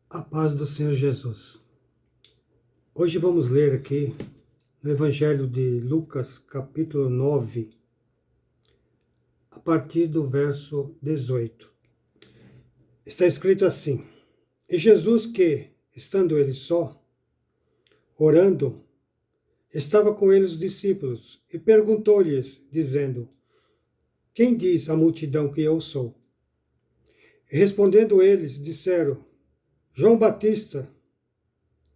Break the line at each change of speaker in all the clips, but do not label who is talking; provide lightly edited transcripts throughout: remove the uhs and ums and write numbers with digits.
A paz do Senhor Jesus. Hoje vamos ler aqui no Evangelho de Lucas, capítulo 9, a partir do verso 18. Está escrito assim: E Jesus que, estando ele só, orando, estava com ele os discípulos, e perguntou-lhes, dizendo: Quem diz a multidão que eu sou? E respondendo eles, disseram: João Batista,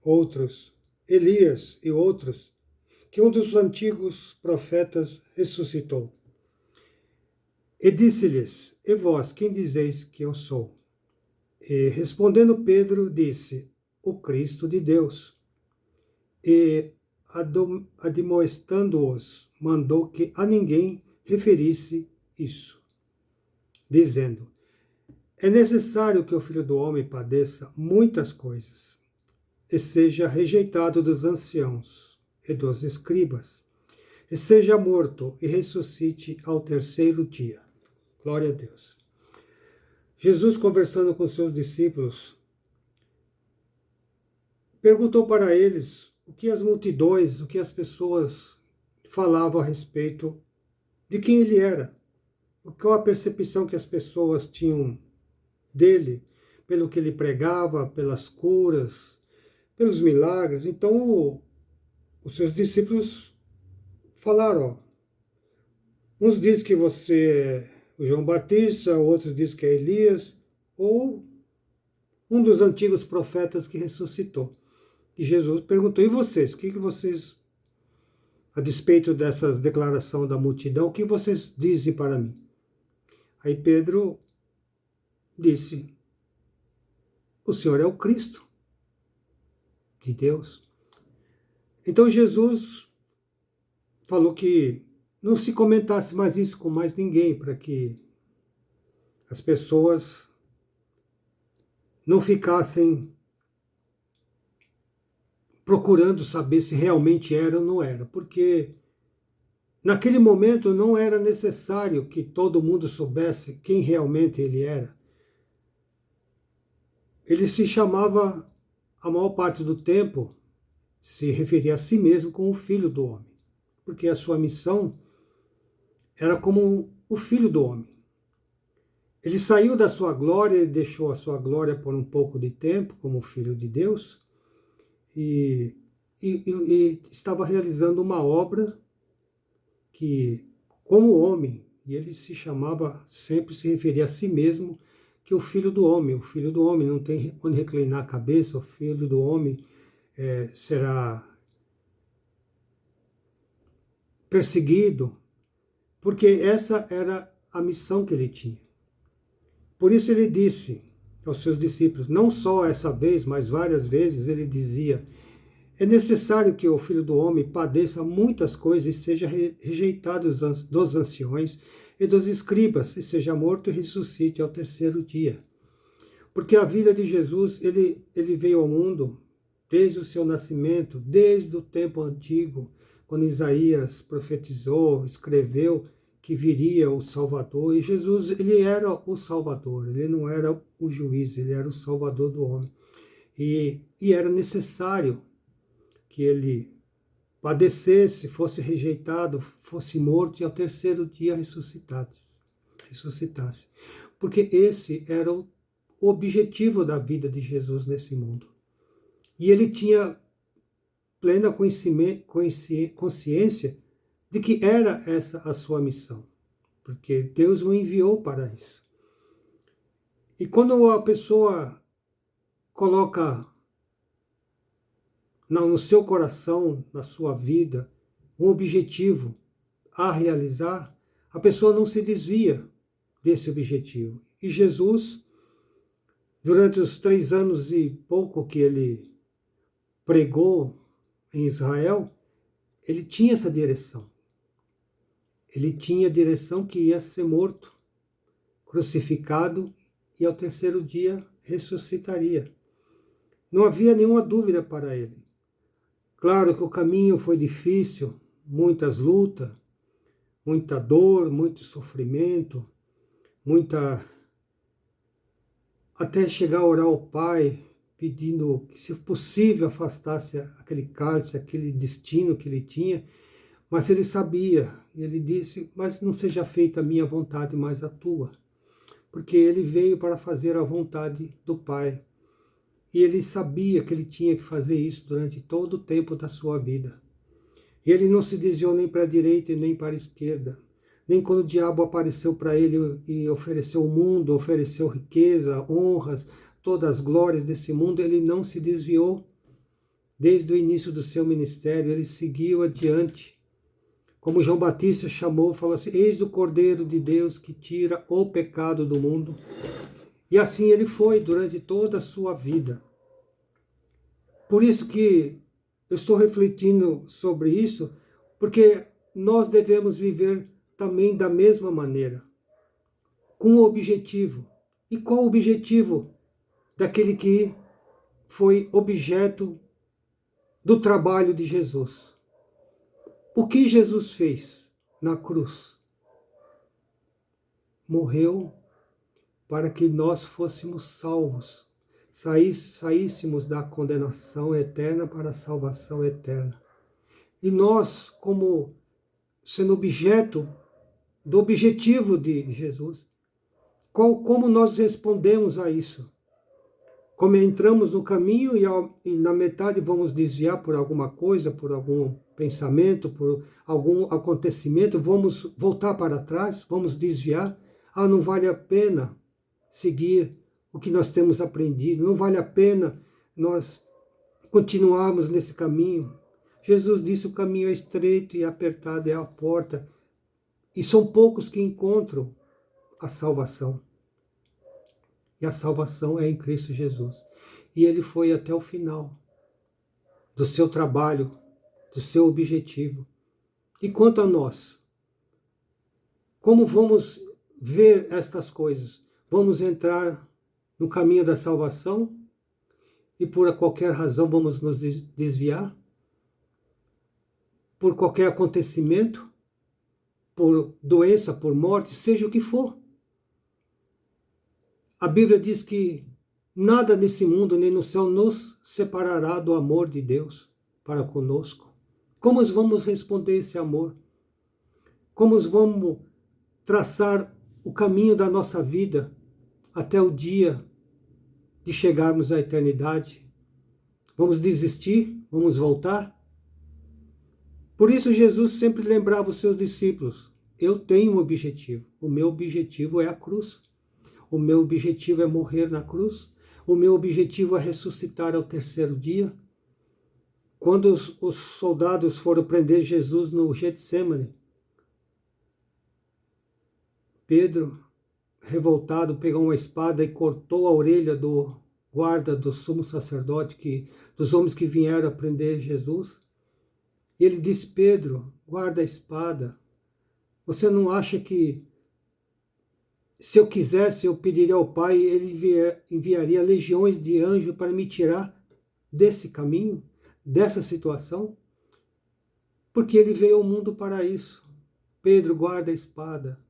outros, Elias e outros, que um dos antigos profetas ressuscitou. E disse-lhes: E vós, quem dizeis que eu sou? E respondendo Pedro, disse: O Cristo de Deus. E, admoestando-os, mandou que a ninguém referisse isso, dizendo: É necessário que o Filho do Homem padeça muitas coisas, e seja rejeitado dos anciãos e dos escribas, e seja morto e ressuscite ao terceiro dia. Glória a Deus. Jesus, conversando com seus discípulos, perguntou para eles o que as multidões, o que as pessoas falavam a respeito de quem ele era, qual a percepção que as pessoas tinham dele, pelo que ele pregava, pelas curas, pelos milagres. Então, os seus discípulos falaram: uns dizem que você é o João Batista, outros dizem que é Elias, ou um dos antigos profetas que ressuscitou. E Jesus perguntou: e vocês? O que vocês, a despeito dessas declarações da multidão, o que vocês dizem para mim? Aí Pedro disse: o Senhor é o Cristo de Deus. Então Jesus falou que não se comentasse mais isso com mais ninguém, para que as pessoas não ficassem procurando saber se realmente era ou não era, porque naquele momento não era necessário que todo mundo soubesse quem realmente ele era. Ele se chamava, a maior parte do tempo, se referia a si mesmo como o Filho do Homem, porque a sua missão era como o Filho do Homem. Ele saiu da sua glória, ele deixou a sua glória por um pouco de tempo, como Filho de Deus, e estava realizando uma obra que, como homem, e ele se chamava, sempre se referia a si mesmo, que o Filho do Homem não tem onde reclinar a cabeça, o Filho do Homem será perseguido, porque essa era a missão que ele tinha. Por isso ele disse aos seus discípulos, não só essa vez, mas várias vezes ele dizia: é necessário que o Filho do Homem padeça muitas coisas e seja rejeitado dos anciões e dos escribas, e seja morto e ressuscite ao terceiro dia. Porque a vida de Jesus, ele veio ao mundo desde o seu nascimento, desde o tempo antigo, quando Isaías profetizou, escreveu que viria o Salvador. E Jesus, ele era o Salvador, ele não era o juiz, ele era o Salvador do homem. E era necessário que ele padecesse, fosse rejeitado, fosse morto e ao terceiro dia ressuscitasse. Porque esse era o objetivo da vida de Jesus nesse mundo. E ele tinha plena consciência de que era essa a sua missão, porque Deus o enviou para isso. E quando a pessoa coloca no seu coração, na sua vida, um objetivo a realizar, a pessoa não se desvia desse objetivo. E Jesus, durante os 3 anos e pouco que ele pregou em Israel, ele tinha essa direção. Ele tinha a direção que ia ser morto, crucificado e ao terceiro dia ressuscitaria. Não havia nenhuma dúvida para ele. Claro que o caminho foi difícil, muitas lutas, muita dor, muito sofrimento, até chegar a orar ao Pai, pedindo que, se possível, afastasse aquele cálice, aquele destino que ele tinha, mas ele sabia, e ele disse, mas não seja feita a minha vontade, mas a tua. Porque ele veio para fazer a vontade do Pai. E ele sabia que ele tinha que fazer isso durante todo o tempo da sua vida. E ele não se desviou nem para a direita e nem para a esquerda. Nem quando o diabo apareceu para ele e ofereceu o mundo, ofereceu riqueza, honras, todas as glórias desse mundo, ele não se desviou. Desde o início do seu ministério, ele seguiu adiante. Como João Batista chamou, falou assim, eis o Cordeiro de Deus que tira o pecado do mundo. E assim ele foi durante toda a sua vida. Por isso que eu estou refletindo sobre isso, porque nós devemos viver também da mesma maneira, com o objetivo. E qual o objetivo daquele que foi objeto do trabalho de Jesus? O que Jesus fez na cruz? Morreu para que nós fôssemos salvos, saíssemos da condenação eterna para a salvação eterna. E nós, como sendo objeto do objetivo de Jesus, como nós respondemos a isso? Como entramos no caminho e na metade vamos desviar por alguma coisa, por algum pensamento, por algum acontecimento, vamos voltar para trás, vamos desviar. Ah, não vale a pena seguir o que nós temos aprendido, não vale a pena nós continuarmos nesse caminho. Jesus disse, o caminho é estreito e apertado é a porta, e são poucos que encontram a salvação. E a salvação é em Cristo Jesus. E ele foi até o final do seu trabalho, do seu objetivo. E quanto a nós? Como vamos ver estas coisas? Vamos entrar no caminho da salvação e por qualquer razão vamos nos desviar? Por qualquer acontecimento? Por doença, por morte, seja o que for. A Bíblia diz que nada nesse mundo nem no céu nos separará do amor de Deus para conosco. Como vamos responder esse amor? Como vamos traçar o caminho da nossa vida até o dia de chegarmos à eternidade? Vamos desistir? Vamos voltar? Por isso Jesus sempre lembrava os seus discípulos, eu tenho um objetivo, o meu objetivo é a cruz. O meu objetivo é morrer na cruz. O meu objetivo é ressuscitar ao terceiro dia. Quando os soldados foram prender Jesus no Getsemane, Pedro, revoltado, pegou uma espada e cortou a orelha do guarda do sumo sacerdote, dos homens que vieram a prender Jesus. E ele disse, Pedro, guarda a espada. Você não acha que se eu quisesse, eu pediria ao Pai, ele enviaria legiões de anjos para me tirar desse caminho, dessa situação? Porque ele veio ao mundo para isso. Pedro, guarda a espada.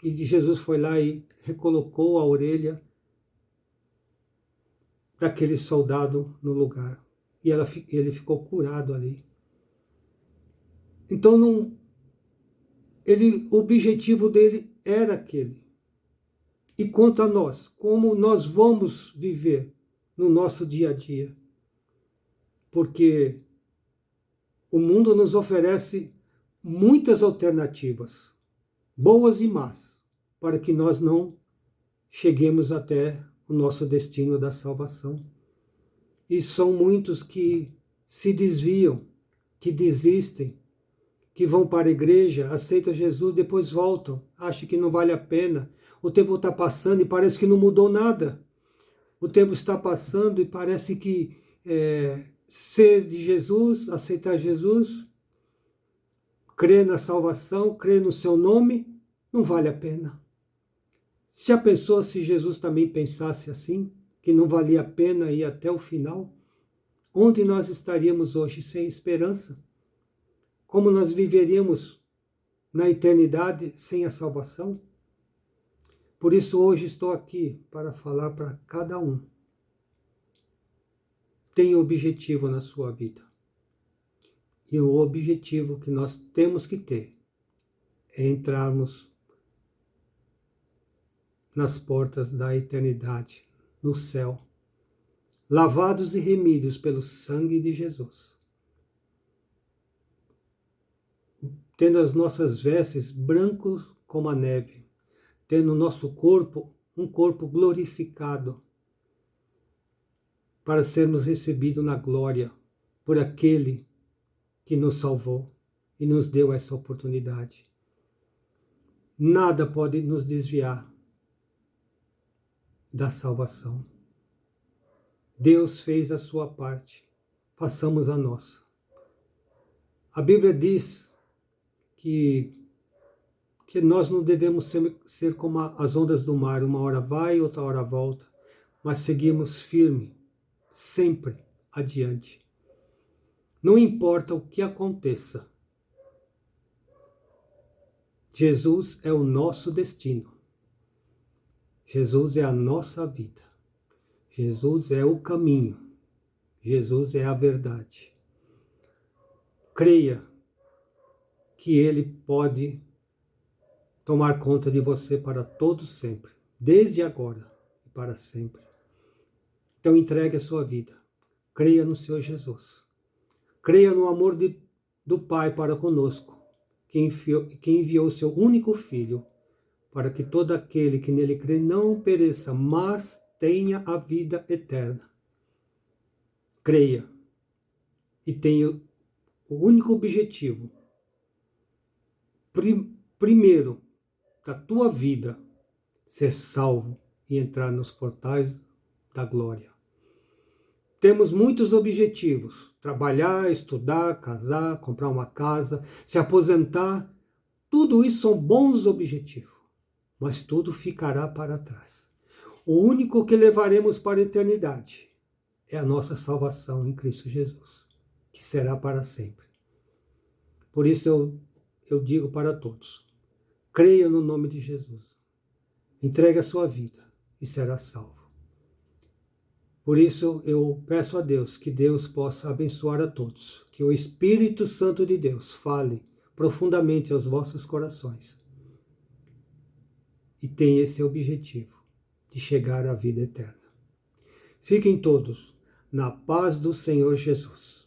E Jesus foi lá e recolocou a orelha daquele soldado no lugar. E ele ficou curado ali. Então, o objetivo dele era aquele. E quanto a nós, como nós vamos viver no nosso dia a dia? Porque o mundo nos oferece muitas alternativas, boas e más, para que nós não cheguemos até o nosso destino da salvação. E são muitos que se desviam, que desistem, que vão para a igreja, aceitam Jesus, depois voltam, acham que não vale a pena. O tempo está passando e parece que não mudou nada. O tempo está passando e parece que ser de Jesus, aceitar Jesus, crer na salvação, crer no seu nome, não vale a pena. Se Jesus também pensasse assim, que não valia a pena ir até o final, onde nós estaríamos hoje sem esperança? Como nós viveríamos na eternidade sem a salvação? Por isso hoje estou aqui para falar para cada um. tem objetivo na sua vida. E o objetivo que nós temos que ter é entrarmos nas portas da eternidade, no céu, lavados e remidos pelo sangue de Jesus, tendo as nossas vestes brancos como a neve, tendo o nosso corpo, um corpo glorificado, para sermos recebidos na glória por aquele que nos salvou e nos deu essa oportunidade. Nada pode nos desviar da salvação. Deus fez a sua parte, façamos a nossa. A Bíblia diz que nós não devemos ser como as ondas do mar, uma hora vai, outra hora volta, mas seguimos firme, sempre adiante. Não importa o que aconteça, Jesus é o nosso destino. Jesus é a nossa vida. Jesus é o caminho. Jesus é a verdade. Creia que Ele pode tomar conta de você para todo sempre, desde agora e para sempre. Então entregue a sua vida. Creia no Senhor Jesus. Creia no amor do Pai para conosco, que enviou o seu único Filho, para que todo aquele que nele crê não pereça, mas tenha a vida eterna. Creia e tenha o único objetivo, primeiro, da tua vida, ser salvo e entrar nos portais da glória. Temos muitos objetivos: trabalhar, estudar, casar, comprar uma casa, se aposentar. Tudo isso são bons objetivos, mas tudo ficará para trás. O único que levaremos para a eternidade é a nossa salvação em Cristo Jesus, que será para sempre. Por isso eu digo para todos: creia no nome de Jesus, entregue a sua vida e será salvo. Por isso eu peço a Deus que Deus possa abençoar a todos, que o Espírito Santo de Deus fale profundamente aos vossos corações e tenha esse objetivo de chegar à vida eterna. Fiquem todos na paz do Senhor Jesus.